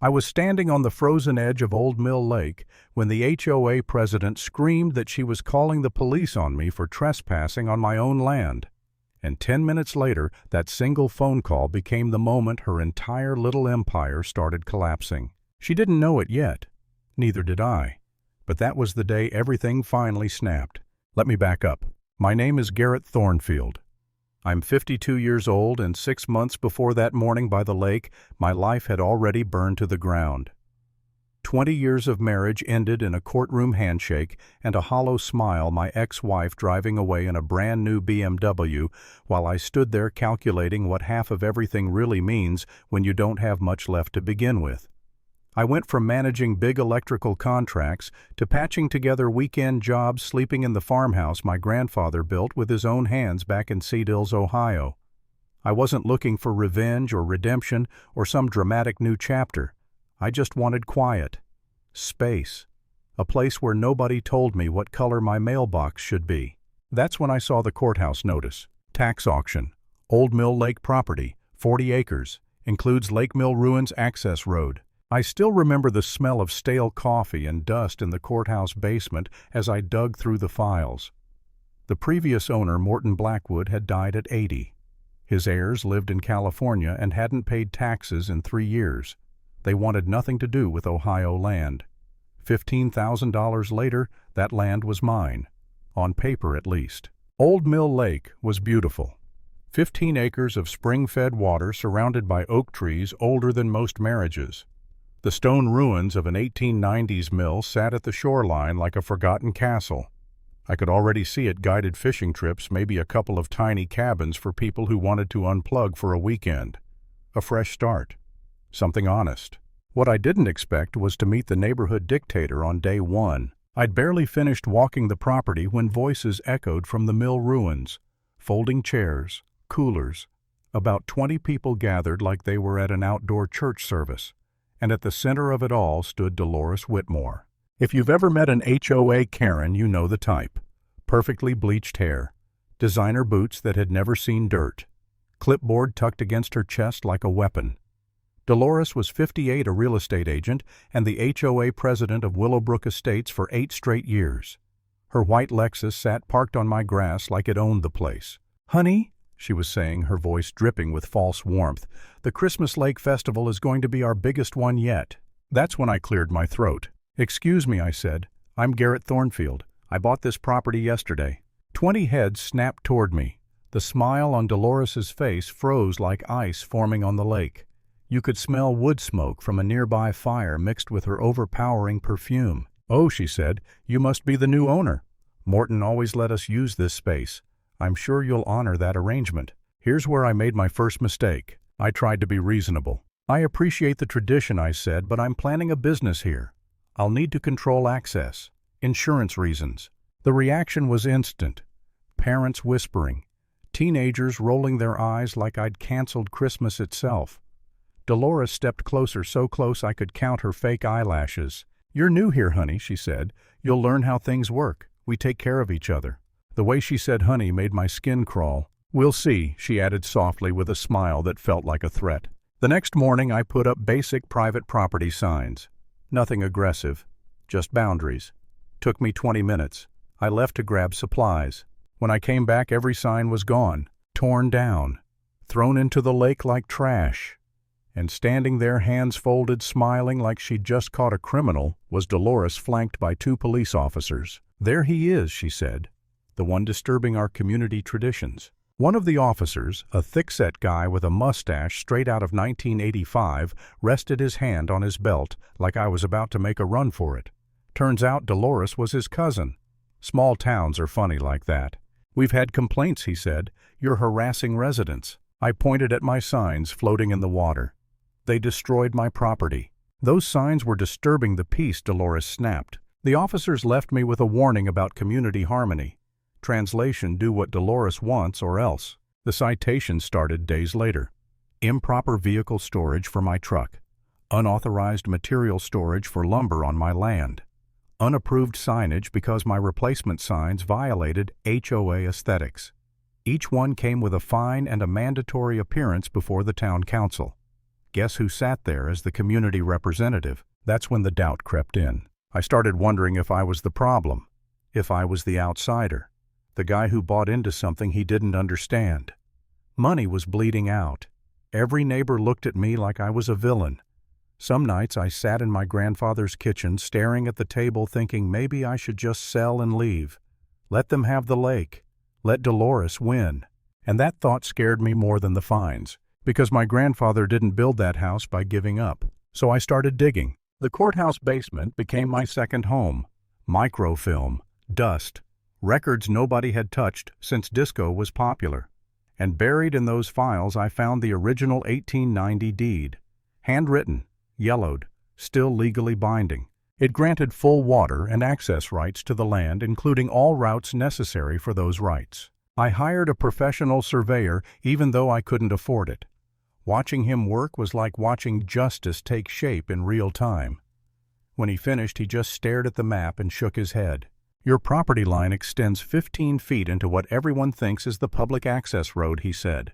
I was standing on the frozen edge of Old Mill Lake when the HOA president screamed that she was calling the police on me for trespassing on my own land. And 10 minutes later, that single phone call became the moment her entire little empire started collapsing. She didn't know it yet. Neither did I. But that was the day everything finally snapped. Let me back up. My name is Garrett Thornfield. I'm 52 years old, and 6 months before that morning by the lake, my life had already burned to the ground. 20 years of marriage ended in a courtroom handshake and a hollow smile, my ex-wife driving away in a brand new BMW while I stood there calculating what half of everything really means when you don't have much left to begin with. I went from managing big electrical contracts to patching together weekend jobs, sleeping in the farmhouse my grandfather built with his own hands back in Cedars, Ohio. I wasn't looking for revenge or redemption or some dramatic new chapter. I just wanted quiet, space, a place where nobody told me what color my mailbox should be. That's when I saw the courthouse notice. Tax auction, Old Mill Lake property, 40 acres, includes Lake Mill Ruins access road. I still remember the smell of stale coffee and dust in the courthouse basement as I dug through the files. The previous owner, Morton Blackwood, had died at 80. His heirs lived in California and hadn't paid taxes in 3 years. They wanted nothing to do with Ohio land. $15,000 later, that land was mine, on paper at least. Old Mill Lake was beautiful. 15 acres of spring-fed water surrounded by oak trees older than most marriages. The stone ruins of an 1890s mill sat at the shoreline like a forgotten castle. I could already see it guided fishing trips, maybe a couple of tiny cabins for people who wanted to unplug for a weekend. A fresh start. Something honest. What I didn't expect was to meet the neighborhood dictator on day one. I'd barely finished walking the property when voices echoed from the mill ruins. Folding chairs, coolers. About 20 people gathered like they were at an outdoor church service. And at the center of it all stood Dolores Whitmore. If you've ever met an HOA Karen, you know the type. Perfectly bleached hair, designer boots that had never seen dirt, clipboard tucked against her chest like a weapon. Dolores was 58, a real estate agent, and the HOA president of Willowbrook Estates for 8 straight years. Her white Lexus sat parked on my grass like it owned the place. "Honey," she was saying, her voice dripping with false warmth, "the Christmas Lake Festival is going to be our biggest one yet." That's when I cleared my throat. "Excuse me," I said. "I'm Garrett Thornfield. I bought this property yesterday." 20 heads snapped toward me. The smile on Dolores's face froze like ice forming on the lake. You could smell wood smoke from a nearby fire mixed with her overpowering perfume. "Oh," she said, "you must be the new owner. Morton always let us use this space. I'm sure you'll honor that arrangement." Here's where I made my first mistake. I tried to be reasonable. "I appreciate the tradition," I said, "but I'm planning a business here. I'll need to control access. Insurance reasons." The reaction was instant. Parents whispering. Teenagers rolling their eyes like I'd canceled Christmas itself. Dolores stepped closer, so close I could count her fake eyelashes. "You're new here, honey," she said. "You'll learn how things work. We take care of each other." The way she said honey made my skin crawl. "We'll see," she added softly with a smile that felt like a threat. The next morning I put up basic private property signs. Nothing aggressive, just boundaries. Took me 20 minutes. I left to grab supplies. When I came back, every sign was gone, torn down, thrown into the lake like trash. And standing there, hands folded, smiling like she'd just caught a criminal, was Dolores, flanked by 2 police officers. "There he is," she said, "the one disturbing our community traditions." One of the officers, a thick-set guy with a mustache straight out of 1985, rested his hand on his belt like I was about to make a run for it. Turns out Dolores was his cousin. Small towns are funny like that. "We've had complaints," he said. "You're harassing residents." I pointed at my signs floating in the water. "They destroyed my property." "Those signs were disturbing the peace," Dolores snapped. The officers left me with a warning about community harmony. Translation: do what Dolores wants or else. The citation started days later. Improper vehicle storage for my truck. Unauthorized material storage for lumber on my land. Unapproved signage because my replacement signs violated HOA aesthetics. Each one came with a fine and a mandatory appearance before the town council. Guess who sat there as the community representative? That's when the doubt crept in. I started wondering if I was the problem, if I was the outsider, the guy who bought into something he didn't understand. Money was bleeding out. Every neighbor looked at me like I was a villain. Some nights I sat in my grandfather's kitchen staring at the table thinking maybe I should just sell and leave. Let them have the lake. Let Dolores win. And that thought scared me more than the fines, because my grandfather didn't build that house by giving up. So I started digging. The courthouse basement became my second home. Microfilm, dust, records nobody had touched since disco was popular. And buried in those files I found the original 1890 deed. Handwritten, yellowed, still legally binding. It granted full water and access rights to the land, including all routes necessary for those rights. I hired a professional surveyor even though I couldn't afford it. Watching him work was like watching justice take shape in real time. When he finished, he just stared at the map and shook his head. Your property line extends 15 feet into what everyone thinks is the public access road, he said.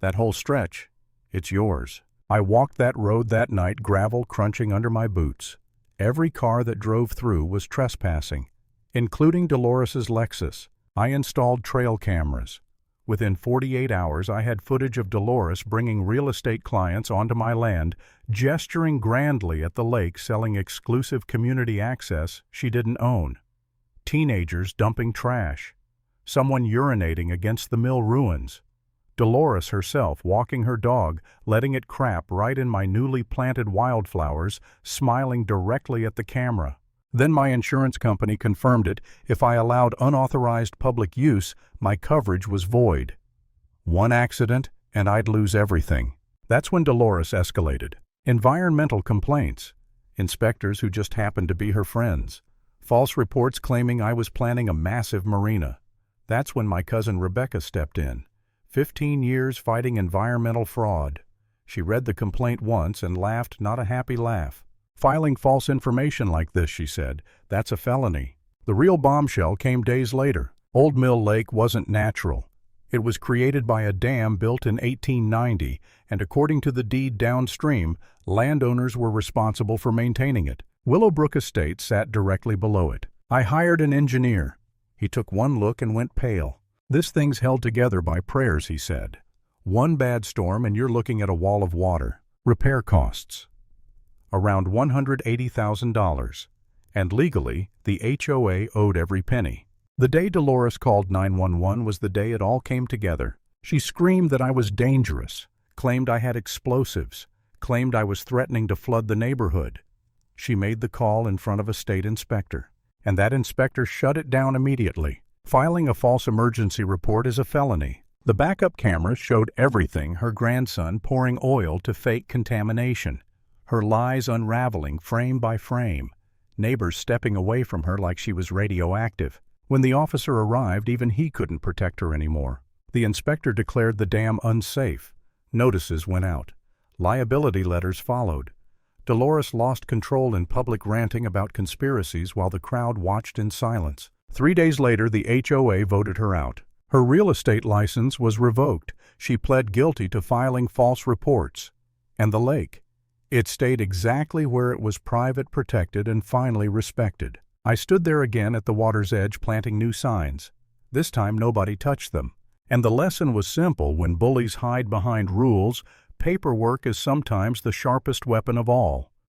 That whole stretch, it's yours. I walked that road that night, gravel crunching under my boots. Every car that drove through was trespassing, including Dolores's Lexus. I installed trail cameras. Within 48 hours, I had footage of Dolores bringing real estate clients onto my land, gesturing grandly at the lake, selling exclusive community access she didn't own. Teenagers dumping trash. Someone urinating against the mill ruins. Dolores herself walking her dog, letting it crap right in my newly planted wildflowers, smiling directly at the camera. Then my insurance company confirmed it. If I allowed unauthorized public use, my coverage was void. One accident, and I'd lose everything. That's when Dolores escalated. Environmental complaints. Inspectors who just happened to be her friends. False reports claiming I was planning a massive marina. That's when my cousin Rebecca stepped in. 15 years fighting environmental fraud. She read the complaint once and laughed, not a happy laugh. Filing false information like this, she said, that's a felony. The real bombshell came days later. Old Mill Lake wasn't natural. It was created by a dam built in 1890, and according to the deed downstream, landowners were responsible for maintaining it. Willowbrook Estate sat directly below it. I hired an engineer. He took one look and went pale. This thing's held together by prayers, he said. One bad storm and you're looking at a wall of water. Repair costs. Around $180,000. And legally, the HOA owed every penny. The day Dolores called 911 was the day it all came together. She screamed that I was dangerous, claimed I had explosives, claimed I was threatening to flood the neighborhood. She made the call in front of a state inspector, and that inspector shut it down immediately. Filing a false emergency report is a felony. The backup cameras showed everything: her grandson pouring oil to fake contamination, her lies unraveling frame by frame, neighbors stepping away from her like she was radioactive. When the officer arrived, even he couldn't protect her anymore. The inspector declared the dam unsafe. Notices went out. Liability letters followed. Dolores lost control in public, ranting about conspiracies while the crowd watched in silence. 3 days later, the HOA voted her out. Her real estate license was revoked. She pled guilty to filing false reports. And the lake? It stayed exactly where it was: private, protected, and finally respected. I stood there again at the water's edge planting new signs. This time nobody touched them. And the lesson was simple: when bullies hide behind rules, paperwork is sometimes the sharpest weapon of all.